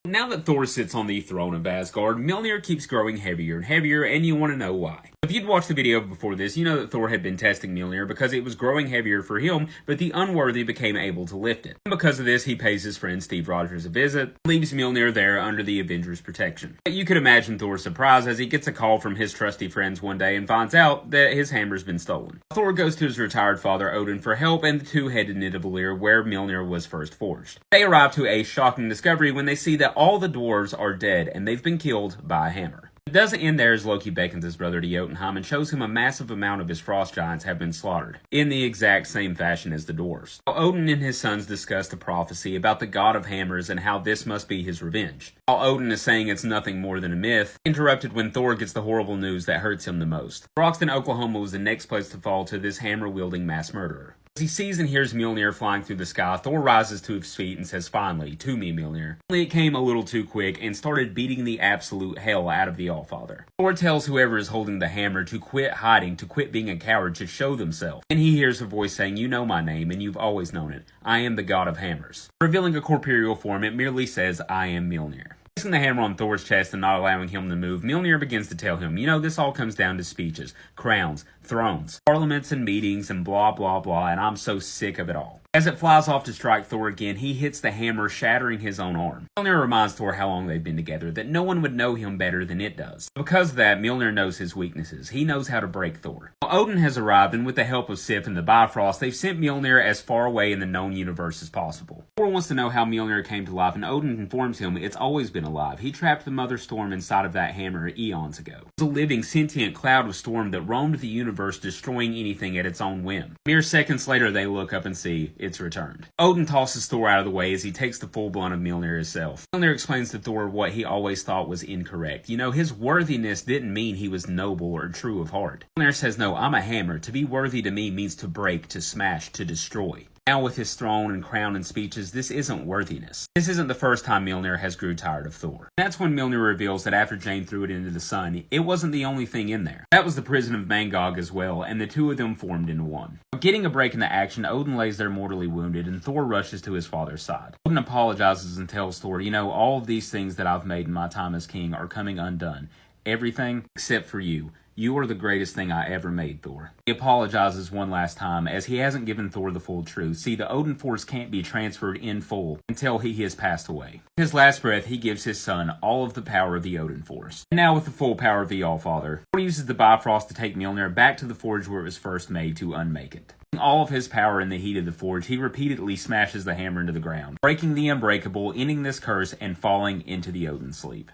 Now that Thor sits on the throne of Asgard, Mjolnir keeps growing heavier and heavier, and you want to know why. If you'd watched the video before this, you know that Thor had been testing Mjolnir because it was growing heavier for him, but the unworthy became able to lift it. And because of this, he pays his friend Steve Rogers a visit, leaves Mjolnir there under the Avengers' protection. But you could imagine Thor's surprise as he gets a call from his trusty friends one day and finds out that his hammer's been stolen. Thor goes to his retired father Odin for help, and the two head to Nidavellir, where Mjolnir was first forged. They arrive to a shocking discovery when they see that all the dwarves are dead and they've been killed by a hammer. It doesn't end there as Loki beckons his brother to Jotunheim and shows him a massive amount of his frost giants have been slaughtered, in the exact same fashion as the dwarves. Odin and his sons discuss the prophecy about the god of hammers and how this must be his revenge. While Odin is saying it's nothing more than a myth, interrupted when Thor gets the horrible news that hurts him the most. Broxton, Oklahoma was the next place to fall to this hammer-wielding mass murderer. As he sees and hears Mjolnir flying through the sky, Thor rises to his feet and says, "Finally, to me, Mjolnir." Only it came a little too quick and started beating the absolute hell out of the Allfather. Thor tells whoever is holding the hammer to quit hiding, to quit being a coward, to show themselves. And he hears a voice saying, "You know my name, and you've always known it. I am the god of hammers." Revealing a corporeal form, it merely says, "I am Mjolnir." Placing the hammer on Thor's chest and not allowing him to move, Mjolnir begins to tell him, this all comes down to speeches, crowns, thrones, parliaments and meetings and blah blah blah, and I'm so sick of it all. As it flies off to strike Thor again, he hits the hammer, shattering his own arm. Mjolnir reminds Thor how long they've been together, that no one would know him better than it does. Because of that, Mjolnir knows his weaknesses. He knows how to break Thor. Well, Odin has arrived, and with the help of Sif and the Bifrost, they've sent Mjolnir as far away in the known universe as possible. Thor wants to know how Mjolnir came to life, and Odin informs him it's always been alive. He trapped the Mother Storm inside of that hammer eons ago. It was a living, sentient cloud of storm that roamed the universe, destroying anything at its own whim. Mere seconds later, they look up and see it's returned. Odin tosses Thor out of the way as he takes the full blunt of Mjolnir himself. Mjolnir explains to Thor what he always thought was incorrect. His worthiness didn't mean he was noble or true of heart. Mjolnir says, "No, I'm a hammer. To be worthy to me means to break, to smash, to destroy." Now with his throne and crown and speeches, this isn't worthiness. This isn't the first time Mjolnir has grew tired of Thor. That's when Mjolnir reveals that after Jane threw it into the sun, it wasn't the only thing in there. That was the prison of Mangog as well, and the two of them formed into one. Getting a break in the action, Odin lays there mortally wounded, and Thor rushes to his father's side. Odin apologizes and tells Thor, all of these things that I've made in my time as king are coming undone. Everything except for you. You are the greatest thing I ever made, Thor. He apologizes one last time, as he hasn't given Thor the full truth. See, the Odin Force can't be transferred in full until he has passed away. In his last breath, he gives his son all of the power of the Odin Force. And now with the full power of the Allfather, Thor uses the Bifrost to take Mjolnir back to the forge where it was first made to unmake it. All of his power in the heat of the forge, he repeatedly smashes the hammer into the ground, breaking the unbreakable, ending this curse, and falling into the Odin sleep.